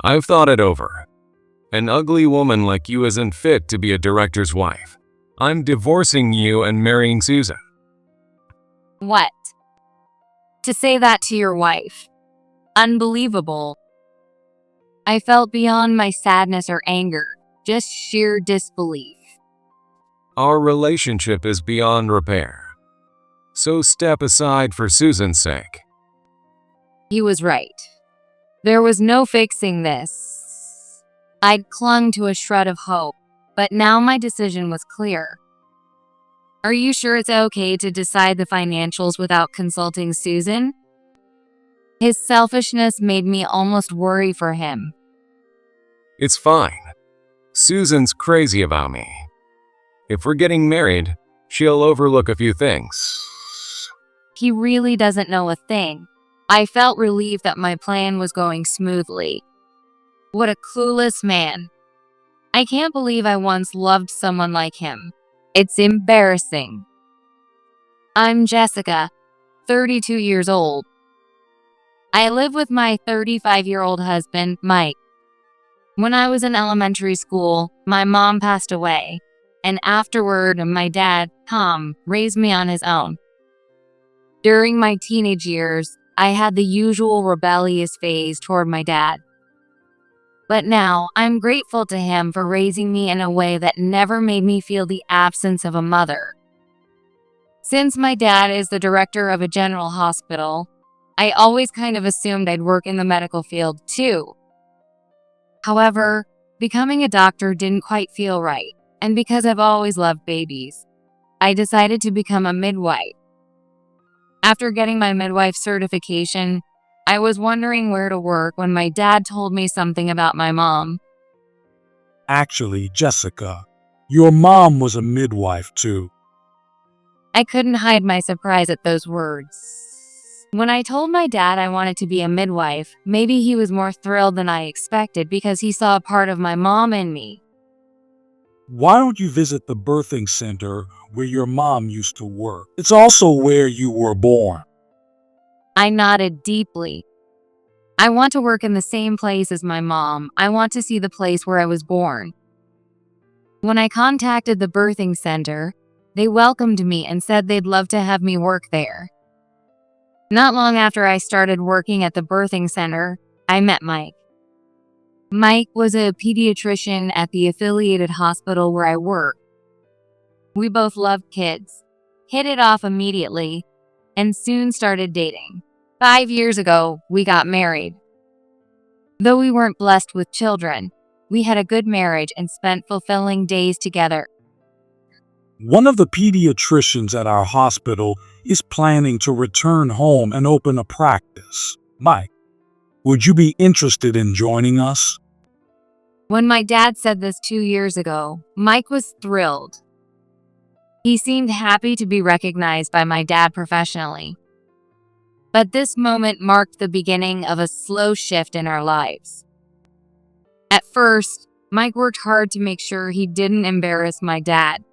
I've thought it over. An ugly woman like you isn't fit to be a director's wife. I'm divorcing you and marrying Susan. What? To say that to your wife? Unbelievable. I felt beyond my sadness or anger, just sheer disbelief. Our relationship is beyond repair. So step aside for Susan's sake. He was right. There was no fixing this. I'd clung to a shred of hope, but now my decision was clear. Are you sure it's okay to decide the financials without consulting Susan? His selfishness made me almost worry for him. It's fine. Susan's crazy about me. If we're getting married, she'll overlook a few things. He really doesn't know a thing. I felt relieved that my plan was going smoothly. What a clueless man. I can't believe I once loved someone like him. It's embarrassing. I'm Jessica, 32 years old. I live with my 35-year-old husband, Mike. When I was in elementary school, my mom passed away, and afterward, my dad, Tom, raised me on his own. During my teenage years, I had the usual rebellious phase toward my dad. But now, I'm grateful to him for raising me in a way that never made me feel the absence of a mother. Since my dad is the director of a general hospital, I always kind of assumed I'd work in the medical field too. However, becoming a doctor didn't quite feel right, and because I've always loved babies, I decided to become a midwife. After getting my midwife certification, I was wondering where to work when my dad told me something about my mom. Actually, Jessica, your mom was a midwife too. I couldn't hide my surprise at those words. When I told my dad I wanted to be a midwife, maybe he was more thrilled than I expected because he saw a part of my mom in me. Why don't you visit the birthing center where your mom used to work? It's also where you were born. I nodded deeply. I want to work in the same place as my mom. I want to see the place where I was born. When I contacted the birthing center, they welcomed me and said they'd love to have me work there. Not long after I started working at the birthing center, I met Mike. Mike was a pediatrician at the affiliated hospital where I work. We both loved kids, hit it off immediately, and soon started dating. 5 years ago, we got married. Though we weren't blessed with children, we had a good marriage and spent fulfilling days together. One of the pediatricians at our hospital is planning to return home and open a practice. Mike, would you be interested in joining us? When my dad said this 2 years ago, Mike was thrilled. He seemed happy to be recognized by my dad professionally. But this moment marked the beginning of a slow shift in our lives. At first, Mike worked hard to make sure he didn't embarrass my dad.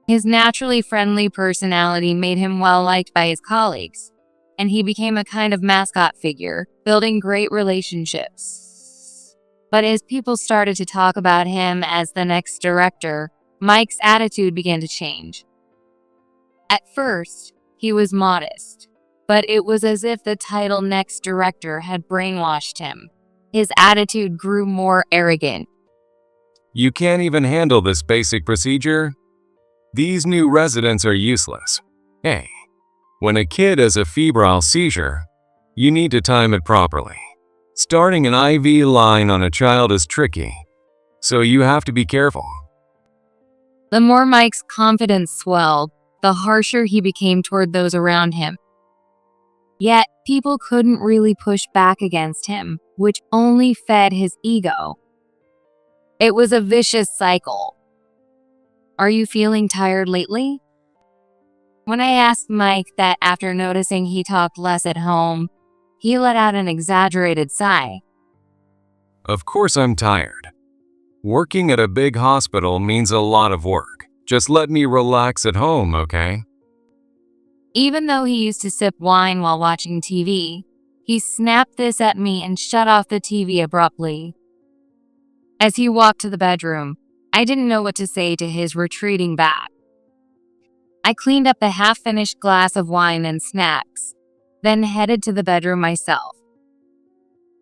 His naturally friendly personality made him well liked by his colleagues, and he became a kind of mascot figure, building great relationships. But as people started to talk about him as the next director, Mike's attitude began to change. At first, he was modest, but it was as if the title next director had brainwashed him. His attitude grew more arrogant. You can't even handle this basic procedure? These new residents are useless. Hey, when a kid has a febrile seizure, you need to time it properly. Starting an IV line on a child is tricky, so you have to be careful. The more Mike's confidence swelled, the harsher he became toward those around him. Yet, people couldn't really push back against him, which only fed his ego. It was a vicious cycle. Are you feeling tired lately? When I asked Mike that after noticing he talked less at home, he let out an exaggerated sigh. Of course I'm tired. Working at a big hospital means a lot of work. Just let me relax at home, okay? Even though he used to sip wine while watching TV, He snapped this at me and shut off the TV abruptly. As he walked to the bedroom, I didn't know what to say to his retreating back. I cleaned up the half-finished glass of wine and snacks, then headed to the bedroom myself.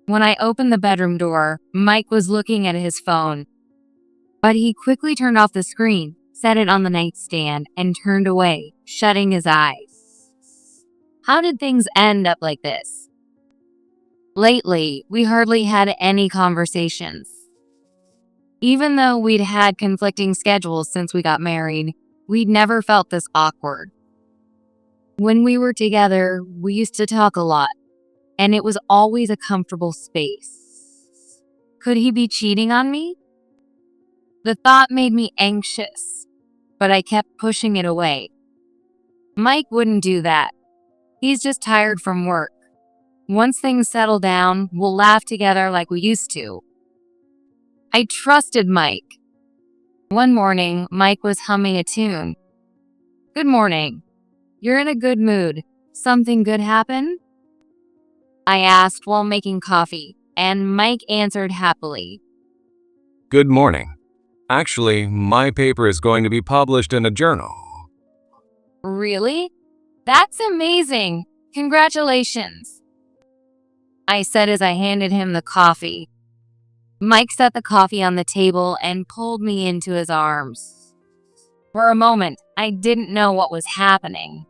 When I opened the bedroom door, Mike was looking at his phone, but he quickly turned off the screen, set it on the nightstand, and turned away, shutting his eyes. How did things end up like this? Lately, we hardly had any conversations. Even though we'd had conflicting schedules since we got married, we'd never felt this awkward. When we were together, we used to talk a lot, and it was always a comfortable space. Could he be cheating on me? The thought made me anxious, but I kept pushing it away. Mike wouldn't do that. He's just tired from work. Once things settle down, we'll laugh together like we used to. I trusted Mike. One morning, Mike was humming a tune. "Good morning. You're in a good mood. Something good happen?" I asked while making coffee, and Mike answered happily. Good morning. Actually, my paper is going to be published in a journal. "Really? That's amazing. Congratulations," I said as I handed him the coffee. Mike set the coffee on the table and pulled me into his arms. For a moment, I didn't know what was happening.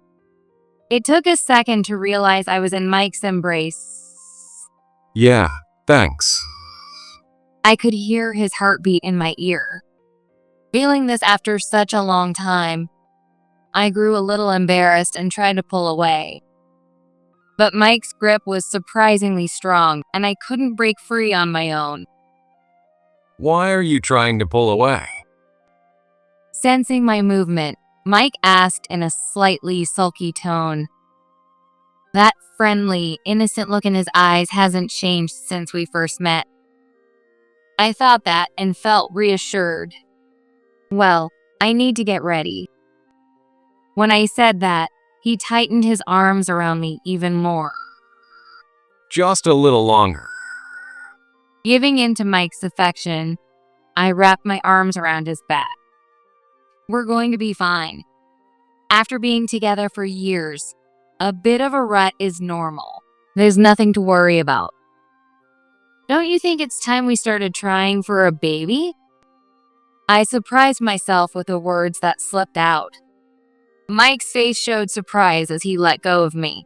It took a second to realize I was in Mike's embrace. Yeah, thanks. I could hear his heartbeat in my ear. Feeling this after such a long time, I grew a little embarrassed and tried to pull away. But Mike's grip was surprisingly strong, and I couldn't break free on my own. Why are you trying to pull away? Sensing my movement, Mike asked in a slightly sulky tone. That friendly, innocent look in his eyes hasn't changed since we first met. I thought that and felt reassured. Well, I need to get ready. When I said that, he tightened his arms around me even more. Just a little longer. Giving in to Mike's affection, I wrapped my arms around his back. We're going to be fine. After being together for years, a bit of a rut is normal. There's nothing to worry about. Don't you think it's time we started trying for a baby? I surprised myself with the words that slipped out. Mike's face showed surprise as he let go of me.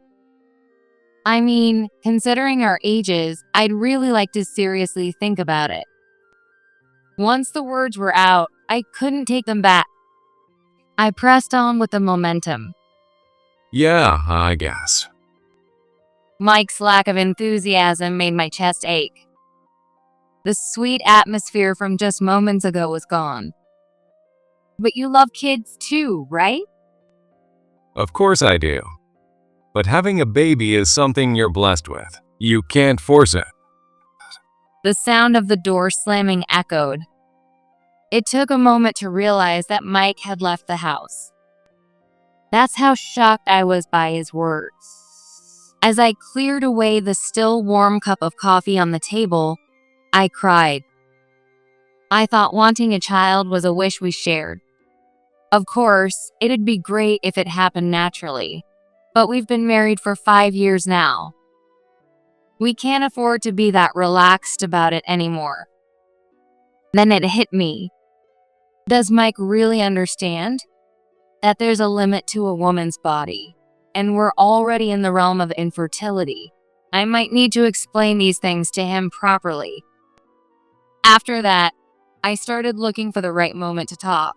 I mean, considering our ages, I'd really like to seriously think about it. Once the words were out, I couldn't take them back. I pressed on with the momentum. Yeah, I guess. Mike's lack of enthusiasm made my chest ache. The sweet atmosphere from just moments ago was gone. But you love kids too, right? Of course I do. But having a baby is something you're blessed with. You can't force it. The sound of the door slamming echoed. It took a moment to realize that Mike had left the house. That's how shocked I was by his words. As I cleared away the still warm cup of coffee on the table, I cried. I thought wanting a child was a wish we shared. Of course, it'd be great if it happened naturally, but we've been married for 5 years now. We can't afford to be that relaxed about it anymore. Then it hit me. Does Mike really understand that there's a limit to a woman's body, and we're already in the realm of infertility? I might need to explain these things to him properly. After that, I started looking for the right moment to talk.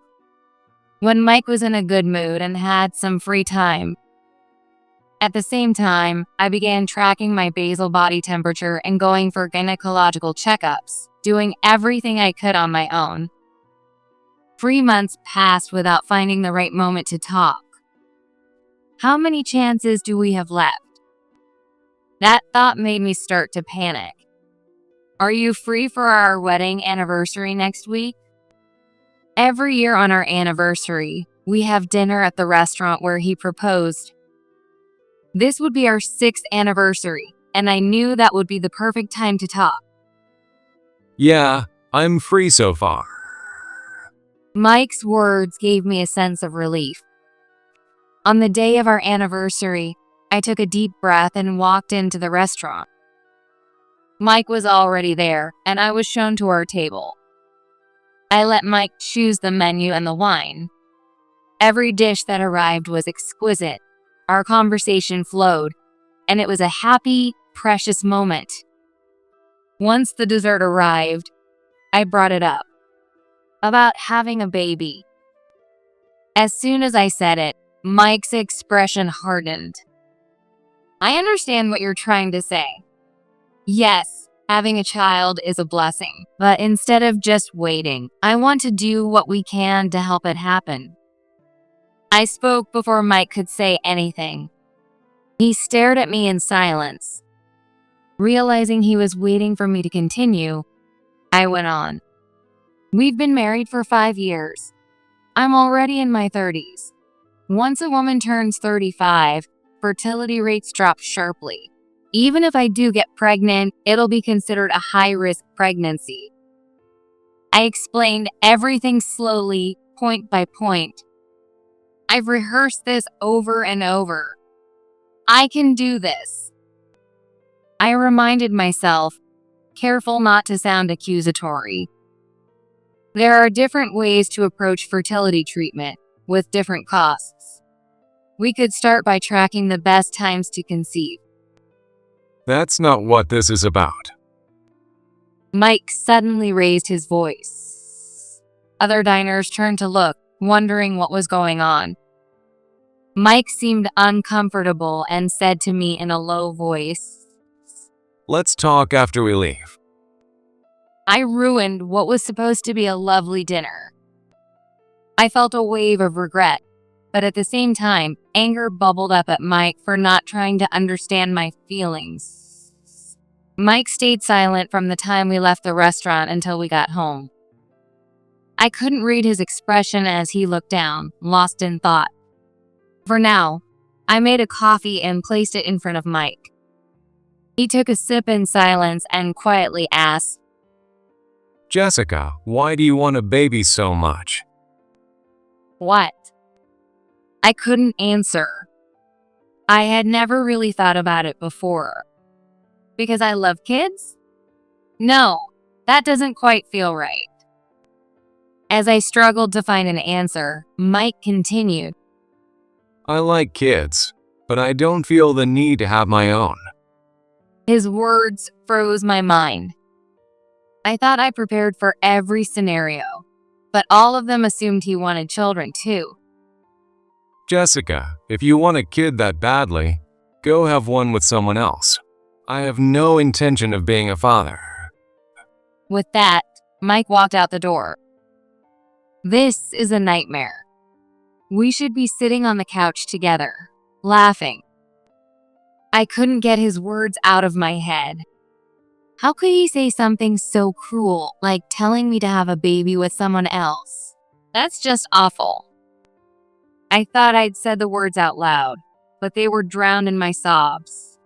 When Mike was in a good mood and had some free time. At the same time, I began tracking my basal body temperature and going for gynecological checkups, doing everything I could on my own. 3 months passed without finding the right moment to talk. How many chances do we have left? That thought made me start to panic. Are you free for our wedding anniversary next week? Every year on our anniversary, we have dinner at the restaurant where he proposed. This would be our 6th anniversary, and I knew that would be the perfect time to talk. Yeah, I'm free so far. Mike's words gave me a sense of relief. On the day of our anniversary, I took a deep breath and walked into the restaurant. Mike was already there, and I was shown to our table. I let Mike choose the menu and the wine. Every dish that arrived was exquisite. Our conversation flowed, and it was a happy, precious moment. Once the dessert arrived, I brought it up. About having a baby. As soon as I said it, Mike's expression hardened. I understand what you're trying to say. Yes, having a child is a blessing, but instead of just waiting, I want to do what we can to help it happen. I spoke before Mike could say anything. He stared at me in silence. Realizing he was waiting for me to continue, I went on. We've been married for 5 years. I'm already in my 30s. Once a woman turns 35, fertility rates drop sharply. Even if I do get pregnant, it'll be considered a high-risk pregnancy. I explained everything slowly, point by point. I've rehearsed this over and over. I can do this. I reminded myself, careful not to sound accusatory. There are different ways to approach fertility treatment, with different costs. We could start by tracking the best times to conceive. That's not what this is about. Mike suddenly raised his voice. Other diners turned to look, wondering what was going on. Mike seemed uncomfortable and said to me in a low voice, Let's talk after we leave. I ruined what was supposed to be a lovely dinner. I felt a wave of regret, but at the same time, anger bubbled up at Mike for not trying to understand my feelings. Mike stayed silent from the time we left the restaurant until we got home. I couldn't read his expression as he looked down, lost in thought. For now, I made a coffee and placed it in front of Mike. He took a sip in silence and quietly asked, Jessica, why do you want a baby so much? What? I couldn't answer. I had never really thought about it before. Because I love kids? No, that doesn't quite feel right. As I struggled to find an answer, Mike continued. I like kids, but I don't feel the need to have my own. His words froze my mind. I thought I prepared for every scenario, but all of them assumed he wanted children too. Jessica, if you want a kid that badly, go have one with someone else. I have no intention of being a father. With that, Mike walked out the door. This is a nightmare. We should be sitting on the couch together, laughing. I couldn't get his words out of my head. How could he say something so cruel, like telling me to have a baby with someone else? That's just awful. I thought I'd said the words out loud, but they were drowned in my sobs.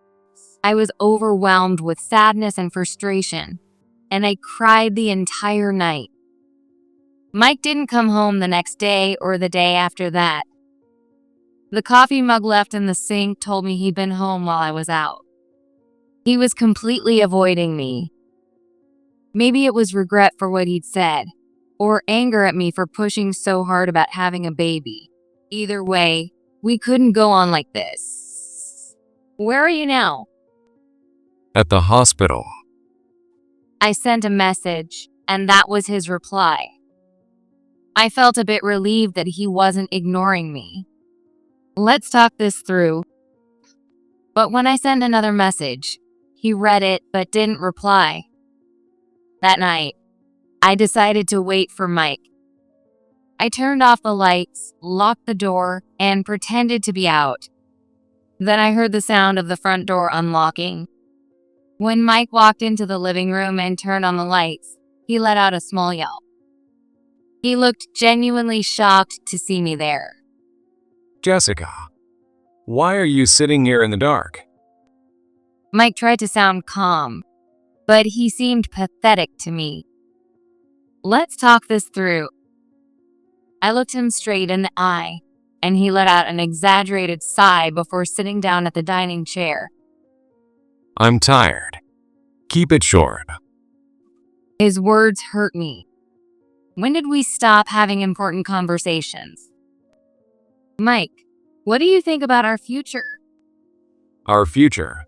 I was overwhelmed with sadness and frustration, and I cried the entire night. Mike didn't come home the next day or the day after that. The coffee mug left in the sink told me he'd been home while I was out. He was completely avoiding me. Maybe it was regret for what he'd said, or anger at me for pushing so hard about having a baby. Either way, we couldn't go on like this. Where are you now? At the hospital. I sent a message, and that was his reply. I felt a bit relieved that he wasn't ignoring me. Let's talk this through. But when I sent another message, he read it but didn't reply. That night, I decided to wait for Mike. I turned off the lights, locked the door, and pretended to be out. Then I heard the sound of the front door unlocking. When Mike walked into the living room and turned on the lights, he let out a small yelp. He looked genuinely shocked to see me there. Jessica, why are you sitting here in the dark? Mike tried to sound calm, but he seemed pathetic to me. Let's talk this through. I looked him straight in the eye, and he let out an exaggerated sigh before sitting down at the dining chair. I'm tired. Keep it short. His words hurt me. When did we stop having important conversations? Mike, what do you think about our future? Our future.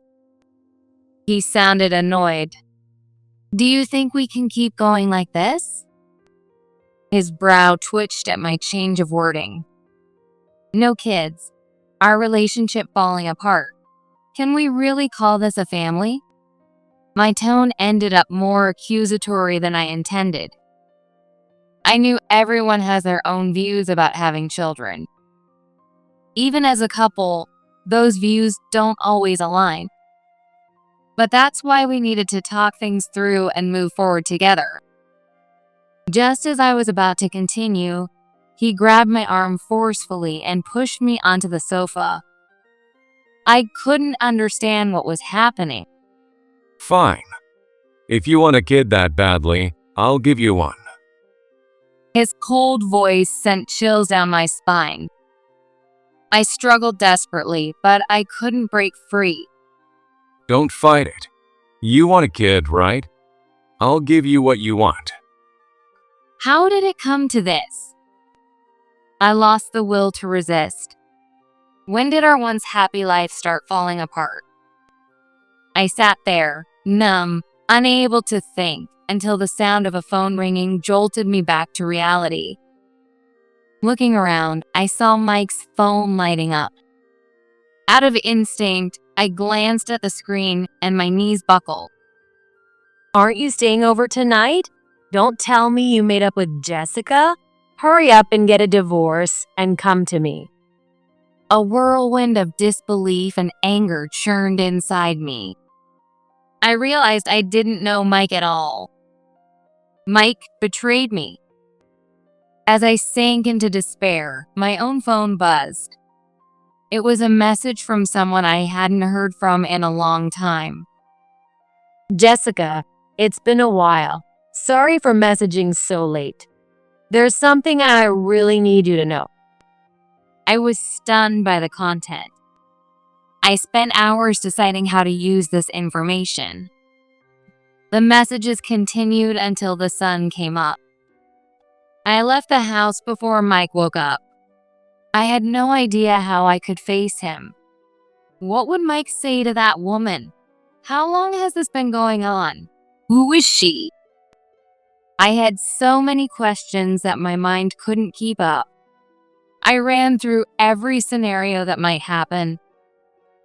He sounded annoyed. Do you think we can keep going like this? His brow twitched at my change of wording. No kids. Our relationship falling apart. Can we really call this a family? My tone ended up more accusatory than I intended. I knew everyone has their own views about having children. Even as a couple, those views don't always align. But that's why we needed to talk things through and move forward together. Just as I was about to continue, he grabbed my arm forcefully and pushed me onto the sofa. I couldn't understand what was happening. Fine. If you want a kid that badly, I'll give you one. His cold voice sent chills down my spine. I struggled desperately, but I couldn't break free. Don't fight it. You want a kid, right? I'll give you what you want. How did it come to this? I lost the will to resist. When did our once happy life start falling apart? I sat there, numb, unable to think, until the sound of a phone ringing jolted me back to reality. Looking around, I saw Mike's phone lighting up. Out of instinct, I glanced at the screen and my knees buckled. Aren't you staying over tonight? Don't tell me you made up with Jessica. Hurry up and get a divorce and come to me. A whirlwind of disbelief and anger churned inside me. I realized I didn't know Mike at all. Mike betrayed me. As I sank into despair, my own phone buzzed. It was a message from someone I hadn't heard from in a long time. Jessica, it's been a while. Sorry for messaging so late. There's something I really need you to know. I was stunned by the content. I spent hours deciding how to use this information. The messages continued until the sun came up. I left the house before Mike woke up. I had no idea how I could face him. What would Mike say to that woman? How long has this been going on? Who is she? I had so many questions that my mind couldn't keep up. I ran through every scenario that might happen.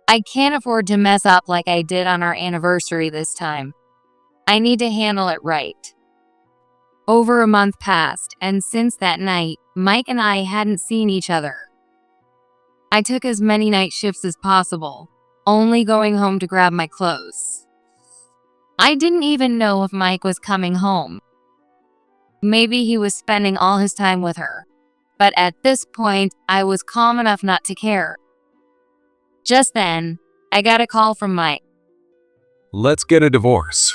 I can't afford to mess up like I did on our anniversary this time. I need to handle it right. Over a month passed, and since that night, Mike and I hadn't seen each other. I took as many night shifts as possible, only going home to grab my clothes. I didn't even know if Mike was coming home. Maybe he was spending all his time with her, but at this point, I was calm enough not to care. Just then, I got a call from Mike. Let's get a divorce.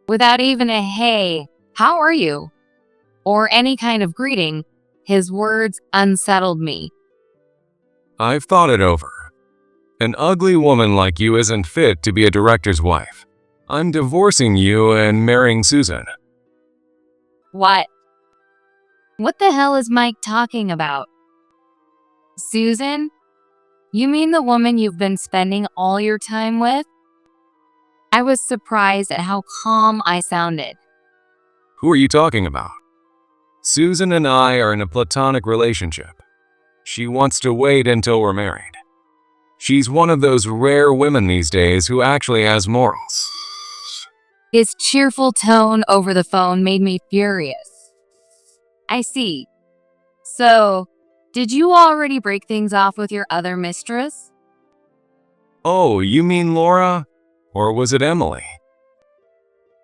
Without even a "hey, how are you?" or any kind of greeting, his words unsettled me. I've thought it over. An ugly woman like you isn't fit to be a director's wife. I'm divorcing you and marrying Susan. What? What the hell is Mike talking about? Susan? You mean the woman you've been spending all your time with? I was surprised at how calm I sounded. Who are you talking about? Susan and I are in a platonic relationship. She wants to wait until we're married. She's one of those rare women these days who actually has morals. His cheerful tone over the phone made me furious. I see. So, did you already break things off with your other mistress? Oh, you mean Laura? Or was it Emily?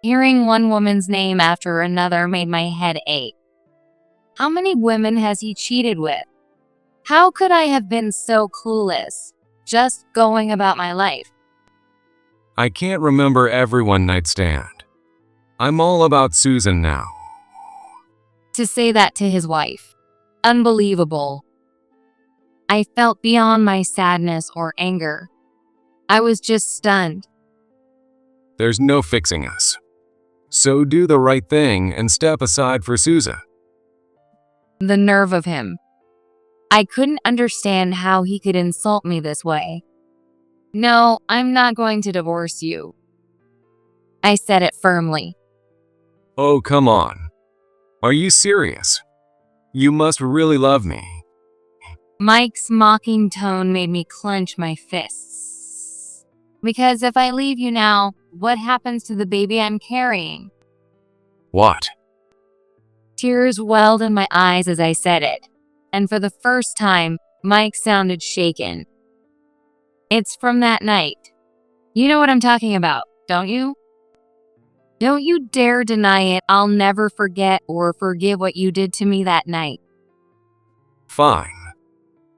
Hearing one woman's name after another made my head ache. How many women has he cheated with? How could I have been so clueless, just going about my life? I can't remember every one night stand. I'm all about Susan now. To say that to his wife. Unbelievable. I felt beyond my sadness or anger. I was just stunned. There's no fixing us. So do the right thing and step aside for Susan. The nerve of him. I couldn't understand how he could insult me this way. No, I'm not going to divorce you. I said it firmly. Oh, come on. Are you serious? You must really love me. Mike's mocking tone made me clench my fists. Because if I leave you now, what happens to the baby I'm carrying? What? Tears welled in my eyes as I said it, and for the first time, Mike sounded shaken. It's from that night. You know what I'm talking about, don't you? Don't you dare deny it. I'll never forget or forgive what you did to me that night. Fine.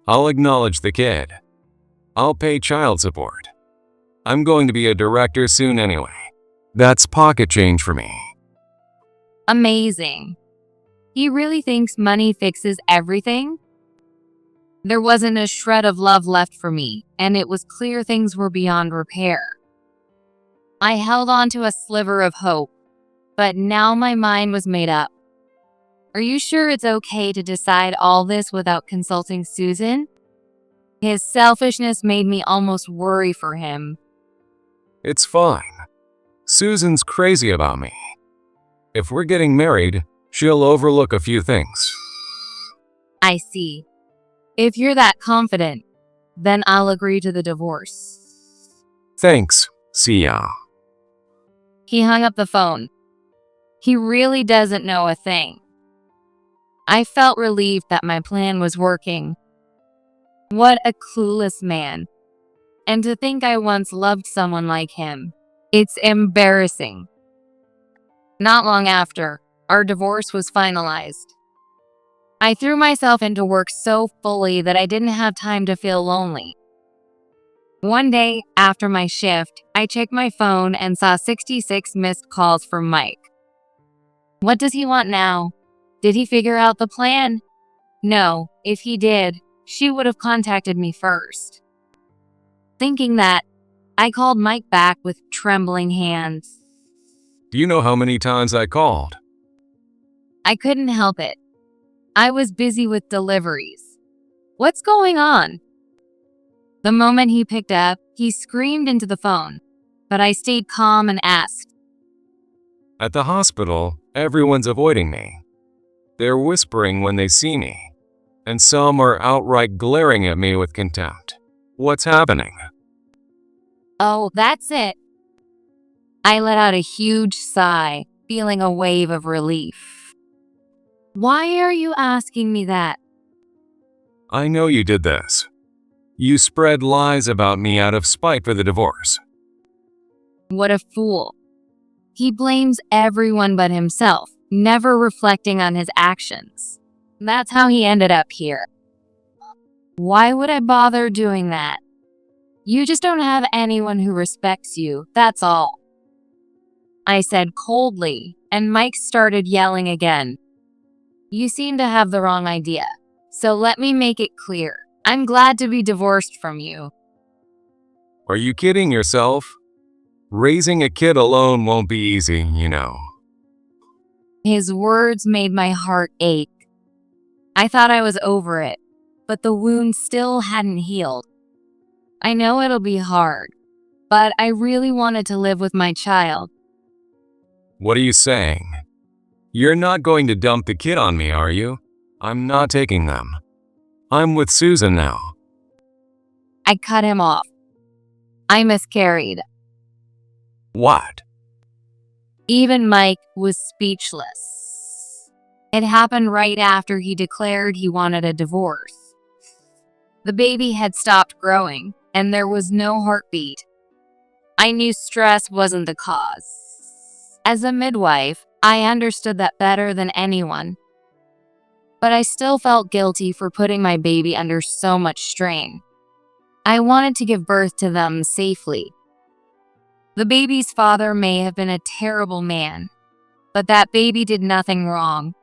I'll acknowledge the kid. I'll pay child support. I'm going to be a director soon anyway. That's pocket change for me. Amazing. He really thinks money fixes everything? There wasn't a shred of love left for me, and it was clear things were beyond repair. I held on to a sliver of hope, but now my mind was made up. Are you sure it's okay to decide all this without consulting Susan? His selfishness made me almost worry for him. It's fine. Susan's crazy about me. If we're getting married, she'll overlook a few things. I see. If you're that confident, then I'll agree to the divorce. Thanks. See ya. He hung up the phone. He really doesn't know a thing. I felt relieved that my plan was working. What a clueless man. And to think I once loved someone like him. It's embarrassing. Not long after, our divorce was finalized. I threw myself into work so fully that I didn't have time to feel lonely. One day, after my shift, I checked my phone and saw 66 missed calls from Mike. What does he want now? Did he figure out the plan? No, if he did, she would have contacted me first. Thinking that, I called Mike back with trembling hands. Do you know how many times I called? I couldn't help it. I was busy with deliveries. What's going on? The moment he picked up, he screamed into the phone, but I stayed calm and asked. At the hospital, everyone's avoiding me. They're whispering when they see me, and some are outright glaring at me with contempt. What's happening? Oh, that's it. I let out a huge sigh, feeling a wave of relief. Why are you asking me that? I know you did this. You spread lies about me out of spite for the divorce. What a fool. He blames everyone but himself, never reflecting on his actions. That's how he ended up here. Why would I bother doing that? You just don't have anyone who respects you, that's all. I said coldly, and Mike started yelling again. You seem to have the wrong idea, so let me make it clear. I'm glad to be divorced from you. Are you kidding yourself? Raising a kid alone won't be easy, you know. His words made my heart ache. I thought I was over it, but the wound still hadn't healed. I know it'll be hard, but I really wanted to live with my child. What are you saying? You're not going to dump the kid on me, are you? I'm not taking them. I'm with Susan now. I cut him off. I miscarried. What? Even Mike was speechless. It happened right after he declared he wanted a divorce. The baby had stopped growing, and there was no heartbeat. I knew stress wasn't the cause. As a midwife, I understood that better than anyone. But I still felt guilty for putting my baby under so much strain. I wanted to give birth to them safely. The baby's father may have been a terrible man, but that baby did nothing wrong.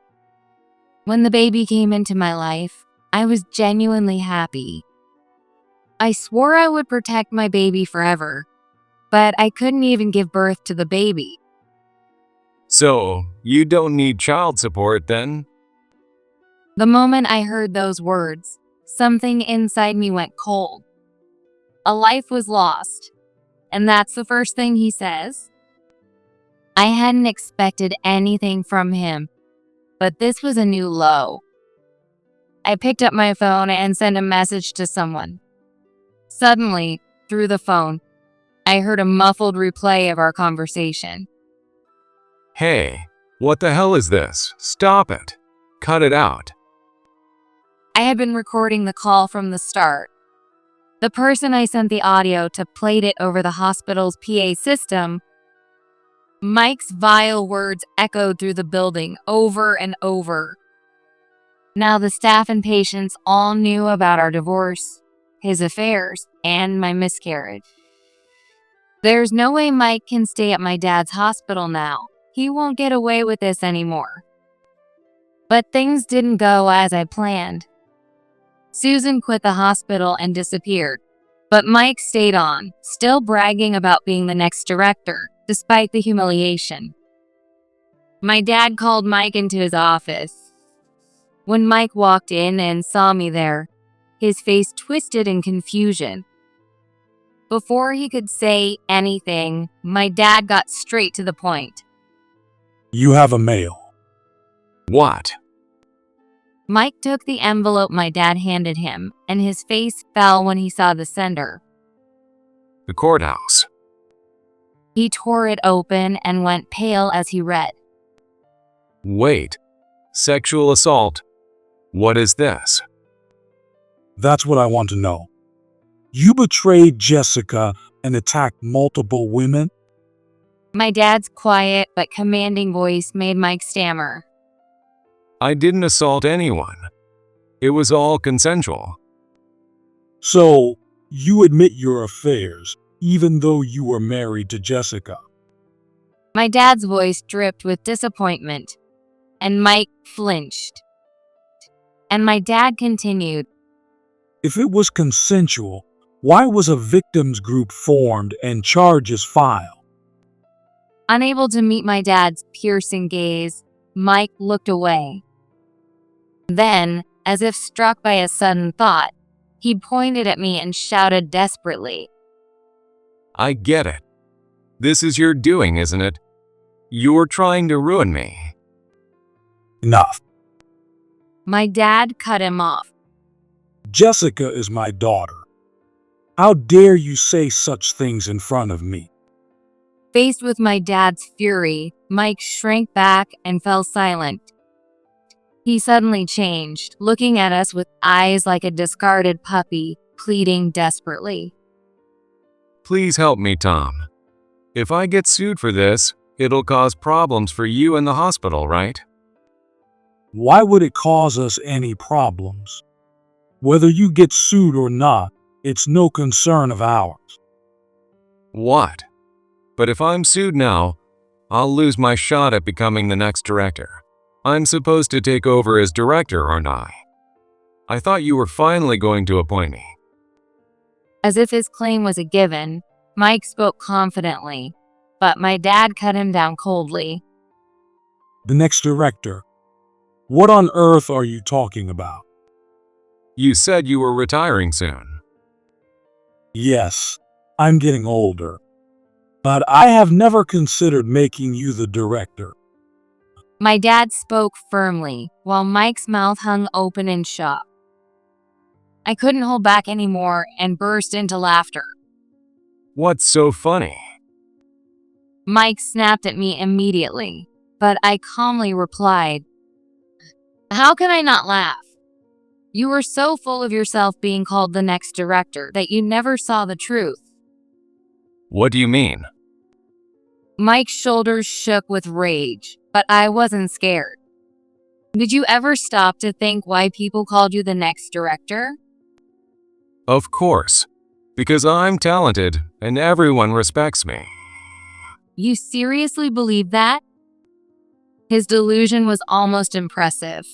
When the baby came into my life, I was genuinely happy. I swore I would protect my baby forever, but I couldn't even give birth to the baby. So, you don't need child support then? The moment I heard those words, something inside me went cold. A life was lost, and that's the first thing he says? I hadn't expected anything from him, but this was a new low. I picked up my phone and sent a message to someone. Suddenly, through the phone, I heard a muffled replay of our conversation. Hey, what the hell is this? Stop it. Cut it out. I had been recording the call from the start. The person I sent the audio to played it over the hospital's PA system. Mike's vile words echoed through the building over and over. Now the staff and patients all knew about our divorce, his affairs, and my miscarriage. There's no way Mike can stay at my dad's hospital now. He won't get away with this anymore. But things didn't go as I planned. Susan quit the hospital and disappeared, but Mike stayed on, still bragging about being the next director, despite the humiliation. My dad called Mike into his office. When Mike walked in and saw me there, his face twisted in confusion. Before he could say anything, my dad got straight to the point. You have a mail. What? Mike took the envelope my dad handed him, and his face fell when he saw the sender. The courthouse. He tore it open and went pale as he read. Wait. Sexual assault. What is this? That's what I want to know. You betrayed Jessica and attacked multiple women? My dad's quiet but commanding voice made Mike stammer. I didn't assault anyone. It was all consensual. So, you admit your affairs, even though you were married to Jessica? My dad's voice dripped with disappointment, and Mike flinched. And my dad continued. If it was consensual, why was a victims group formed and charges filed? Unable to meet my dad's piercing gaze, Mike looked away. Then, as if struck by a sudden thought, he pointed at me and shouted desperately. I get it. This is your doing, isn't it? You're trying to ruin me. Enough. My dad cut him off. Jessica is my daughter. How dare you say such things in front of me? Faced with my dad's fury, Mike shrank back and fell silent. He suddenly changed, looking at us with eyes like a discarded puppy, pleading desperately. Please help me, Tom. If I get sued for this, it'll cause problems for you and the hospital, right? Why would it cause us any problems? Whether you get sued or not, it's no concern of ours. What? But if I'm sued now, I'll lose my shot at becoming the next director. I'm supposed to take over as director, aren't I? I thought you were finally going to appoint me. As if his claim was a given, Mike spoke confidently, but my dad cut him down coldly. The next director? What on earth are you talking about? You said you were retiring soon. Yes, I'm getting older. But I have never considered making you the director. My dad spoke firmly, while Mike's mouth hung open in shock. I couldn't hold back anymore and burst into laughter. What's so funny? Mike snapped at me immediately, but I calmly replied, "How can I not laugh? You were so full of yourself being called the next director that you never saw the truth." What do you mean? Mike's shoulders shook with rage, but I wasn't scared. Did you ever stop to think why people called you the next director? Of course. Because I'm talented and everyone respects me. You seriously believe that? His delusion was almost impressive.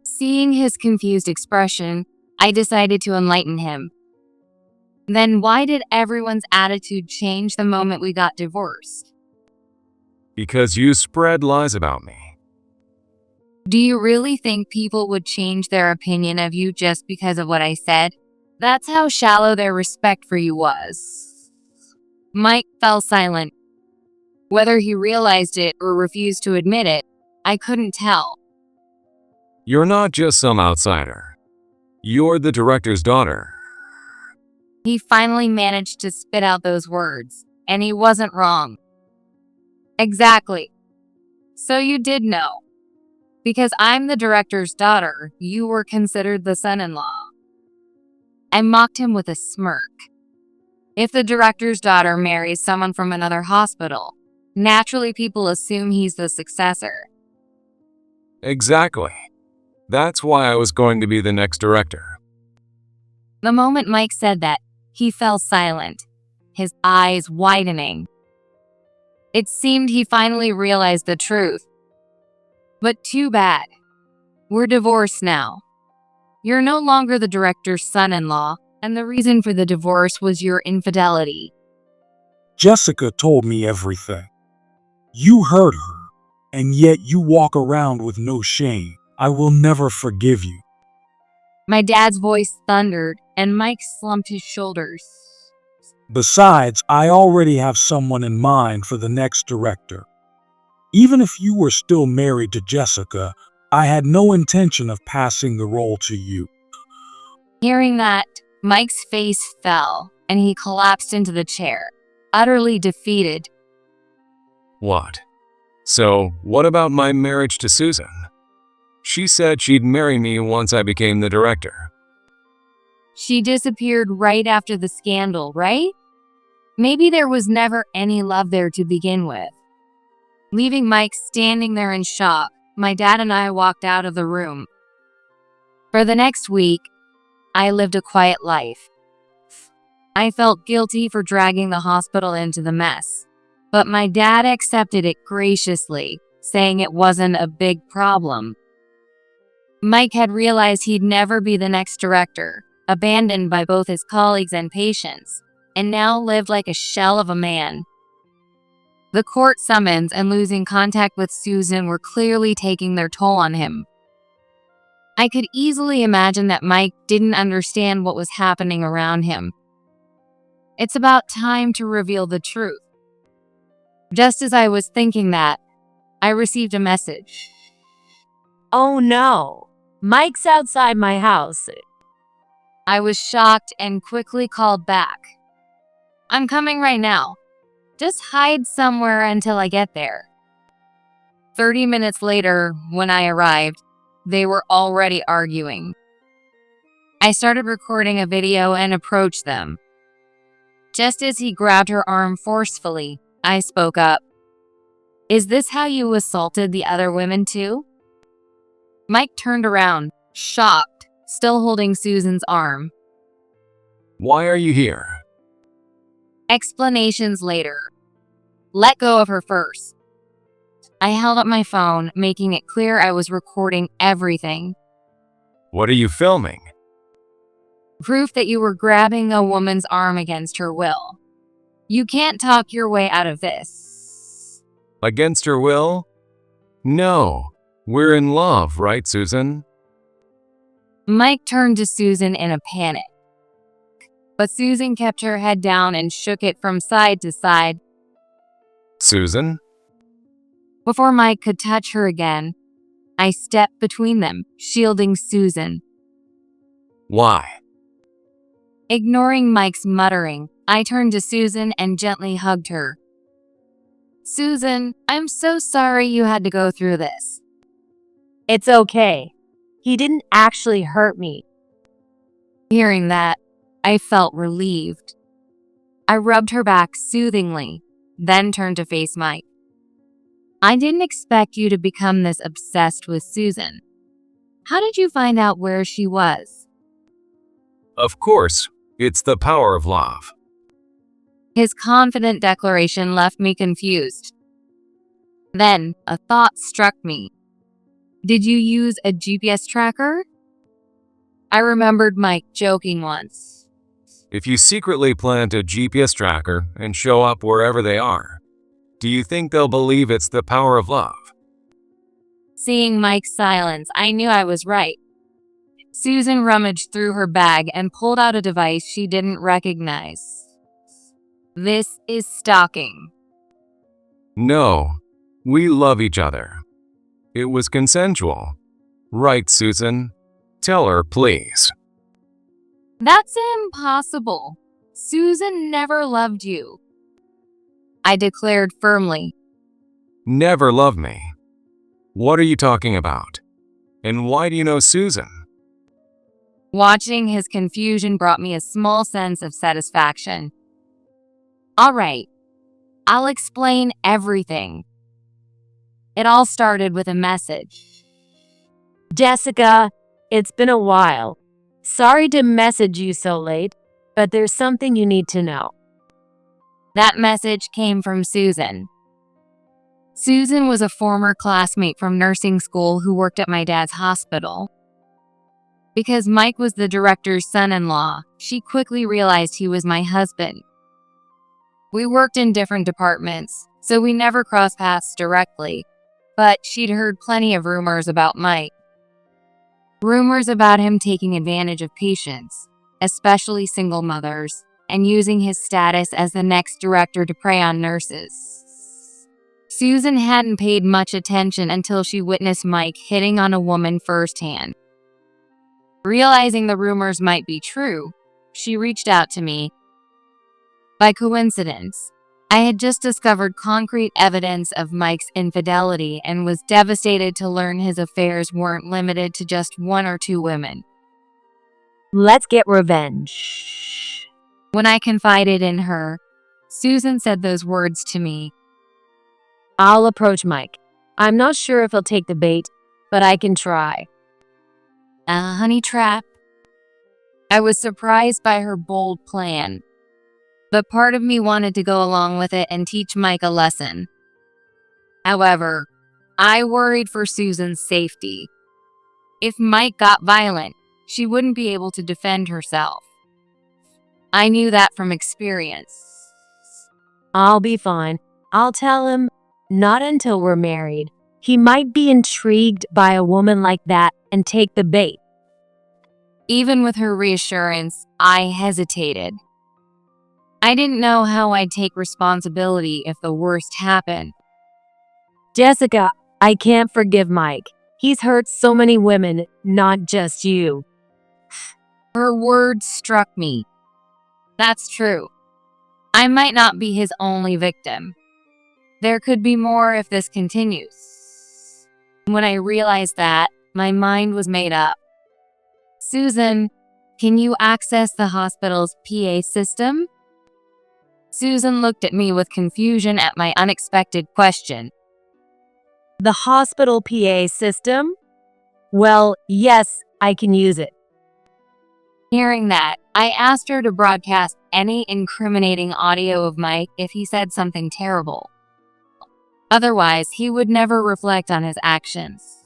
Seeing his confused expression, I decided to enlighten him. Then why did everyone's attitude change the moment we got divorced? Because you spread lies about me. Do you really think people would change their opinion of you just because of what I said? That's how shallow their respect for you was. Mike fell silent. Whether he realized it or refused to admit it, I couldn't tell. You're not just some outsider. You're the director's daughter. He finally managed to spit out those words, and he wasn't wrong. Exactly. So you did know. Because I'm the director's daughter, you were considered the son-in-law. I mocked him with a smirk. If the director's daughter marries someone from another hospital, naturally people assume he's the successor. Exactly. That's why I was going to be the next director. The moment Mike said that, he fell silent, his eyes widening. It seemed he finally realized the truth. But too bad. We're divorced now. You're no longer the director's son-in-law, and the reason for the divorce was your infidelity. Jessica told me everything. You hurt her, and yet you walk around with no shame. I will never forgive you. My dad's voice thundered, and Mike slumped his shoulders. Besides, I already have someone in mind for the next director. Even if you were still married to Jessica, I had no intention of passing the role to you. Hearing that, Mike's face fell, and he collapsed into the chair, utterly defeated. What? So, what about my marriage to Susan? She said she'd marry me once I became the director. She disappeared right after the scandal, right? Maybe there was never any love there to begin with. Leaving Mike standing there in shock, my dad and I walked out of the room. For the next week, I lived a quiet life. I felt guilty for dragging the hospital into the mess, but my dad accepted it graciously, saying it wasn't a big problem. Mike had realized he'd never be the next director, abandoned by both his colleagues and patients, and now lived like a shell of a man. The court summons and losing contact with Susan were clearly taking their toll on him. I could easily imagine that Mike didn't understand what was happening around him. It's about time to reveal the truth. Just as I was thinking that, I received a message. Oh no, Mike's outside my house. I was shocked and quickly called back. I'm coming right now. Just hide somewhere until I get there. 30 minutes later, when I arrived, they were already arguing. I started recording a video and approached them. Just as he grabbed her arm forcefully, I spoke up. Is this how you assaulted the other women too? Mike turned around, shocked, still holding Susan's arm. Why are you here? Explanations later. Let go of her first. I held up my phone, making it clear I was recording everything. What are you filming? Proof that you were grabbing a woman's arm against her will. You can't talk your way out of this. Against her will? No. We're in love, right, Susan? Mike turned to Susan in a panic. But Susan kept her head down and shook it from side to side. Susan? Before Mike could touch her again, I stepped between them, shielding Susan. Why? Ignoring Mike's muttering, I turned to Susan and gently hugged her. Susan, I'm so sorry you had to go through this. It's okay. He didn't actually hurt me. Hearing that, I felt relieved. I rubbed her back soothingly, then turned to face Mike. I didn't expect you to become this obsessed with Susan. How did you find out where she was? Of course, it's the power of love. His confident declaration left me confused. Then, a thought struck me. Did you use a GPS tracker? I remembered Mike joking once. If you secretly plant a GPS tracker and show up wherever they are, do you think they'll believe it's the power of love? Seeing Mike's silence, I knew I was right. Susan rummaged through her bag and pulled out a device she didn't recognize. This is stalking. No, we love each other. It was consensual. Right, Susan? Tell her, please. That's impossible. Susan never loved you, I declared firmly. Never loved me. What are you talking about? And why do you know Susan? Watching his confusion brought me a small sense of satisfaction. All right, I'll explain everything. It all started with a message. Jessica, it's been a while. Sorry to message you so late, but there's something you need to know. That message came from Susan. Susan was a former classmate from nursing school who worked at my dad's hospital. Because Mike was the director's son-in-law, she quickly realized he was my husband. We worked in different departments, so we never crossed paths directly, but she'd heard plenty of rumors about Mike. Rumors about him taking advantage of patients, especially single mothers, and using his status as the next director to prey on nurses. Susan hadn't paid much attention until she witnessed Mike hitting on a woman firsthand. Realizing the rumors might be true, she reached out to me. By coincidence, I had just discovered concrete evidence of Mike's infidelity and was devastated to learn his affairs weren't limited to just one or two women. Let's get revenge. When I confided in her, Susan said those words to me. I'll approach Mike. I'm not sure if he'll take the bait, but I can try. A honey trap? I was surprised by her bold plan, but part of me wanted to go along with it and teach Mike a lesson. However, I worried for Susan's safety. If Mike got violent, she wouldn't be able to defend herself. I knew that from experience. I'll be fine. I'll tell him, not until we're married. He might be intrigued by a woman like that and take the bait. Even with her reassurance, I hesitated. I didn't know how I'd take responsibility if the worst happened. Jessica, I can't forgive Mike. He's hurt so many women, not just you. Her words struck me. That's true. I might not be his only victim. There could be more if this continues. When I realized that, my mind was made up. Susan, can you access the hospital's PA system? Susan looked at me with confusion at my unexpected question. The hospital PA system? Well, yes, I can use it. Hearing that, I asked her to broadcast any incriminating audio of Mike if he said something terrible. Otherwise, he would never reflect on his actions.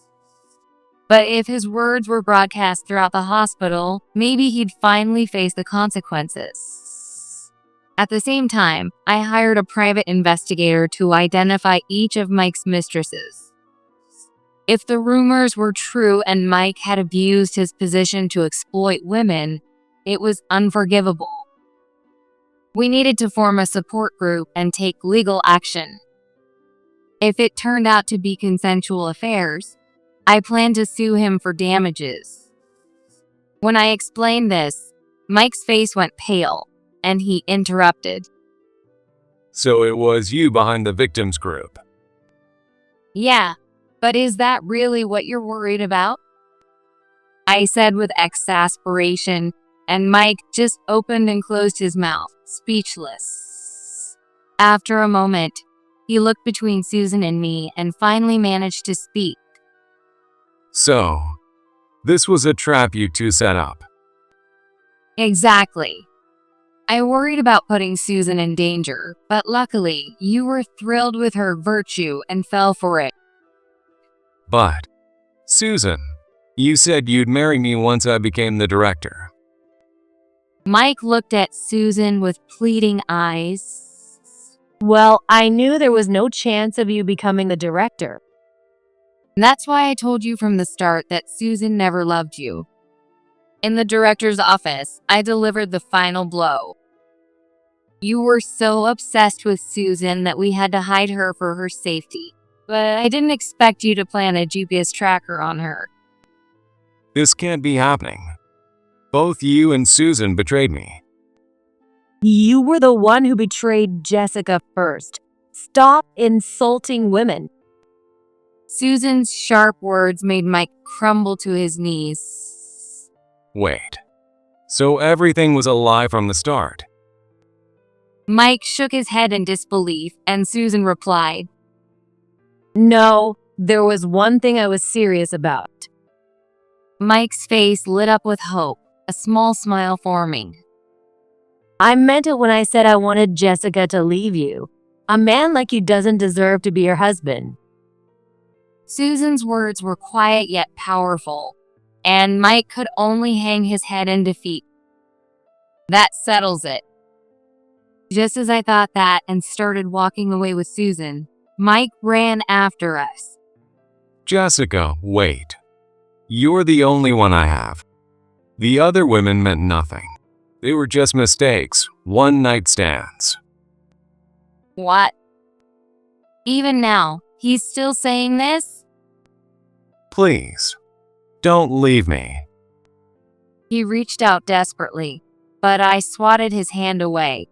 But if his words were broadcast throughout the hospital, maybe he'd finally face the consequences. At the same time, I hired a private investigator to identify each of Mike's mistresses. If the rumors were true and Mike had abused his position to exploit women, it was unforgivable. We needed to form a support group and take legal action. If it turned out to be consensual affairs, I planned to sue him for damages. When I explained this, Mike's face went pale, and he interrupted. So it was you behind the victims group. Yeah, but is that really what you're worried about? I said with exasperation, and Mike just opened and closed his mouth, speechless. After a moment, he looked between Susan and me and finally managed to speak. So, this was a trap you two set up. Exactly. I worried about putting Susan in danger, but luckily, you were thrilled with her virtue and fell for it. But, Susan, you said you'd marry me once I became the director. Mike looked at Susan with pleading eyes. Well, I knew there was no chance of you becoming the director. That's why I told you from the start that Susan never loved you. In the director's office, I delivered the final blow. You were so obsessed with Susan that we had to hide her for her safety. But I didn't expect you to plant a GPS tracker on her. This can't be happening. Both you and Susan betrayed me. You were the one who betrayed Jessica first. Stop insulting women. Susan's sharp words made Mike crumble to his knees. Wait. So everything was a lie from the start? Mike shook his head in disbelief, and Susan replied, No, there was one thing I was serious about. Mike's face lit up with hope, a small smile forming. I meant it when I said I wanted Jessica to leave you. A man like you doesn't deserve to be your husband. Susan's words were quiet yet powerful, and Mike could only hang his head in defeat. That settles it. Just as I thought that and started walking away with Susan, Mike ran after us. Jessica, wait. You're the only one I have. The other women meant nothing. They were just mistakes, one-night stands. What? Even now, he's still saying this? Please, don't leave me. He reached out desperately, but I swatted his hand away.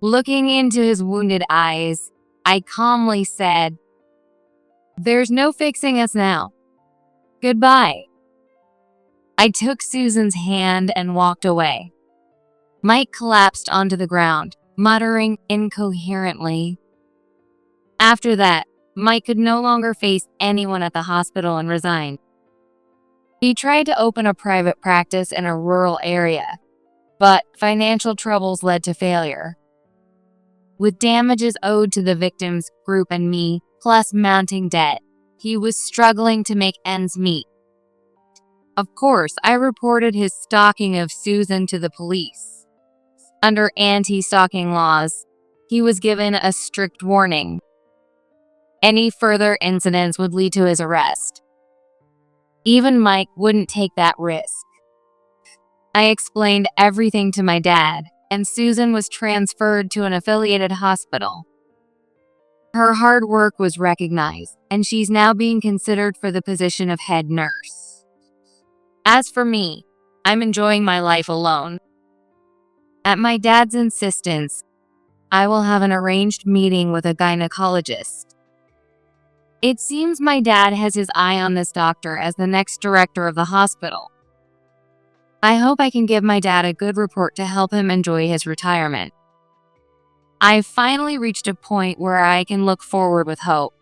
Looking into his wounded eyes, I calmly said, There's no fixing us now. Goodbye. I took Susan's hand and walked away. Mike collapsed onto the ground, muttering incoherently. After that, Mike could no longer face anyone at the hospital and resigned. He tried to open a private practice in a rural area, but financial troubles led to failure. With damages owed to the victims group and me, plus mounting debt, he was struggling to make ends meet. Of course, I reported his stalking of Susan to the police. Under anti-stalking laws, he was given a strict warning. Any further incidents would lead to his arrest. Even Mike wouldn't take that risk. I explained everything to my dad, and Susan was transferred to an affiliated hospital. Her hard work was recognized, and she's now being considered for the position of head nurse. As for me, I'm enjoying my life alone. At my dad's insistence, I will have an arranged meeting with a gynecologist. It seems my dad has his eye on this doctor as the next director of the hospital. I hope I can give my dad a good report to help him enjoy his retirement. I've finally reached a point where I can look forward with hope.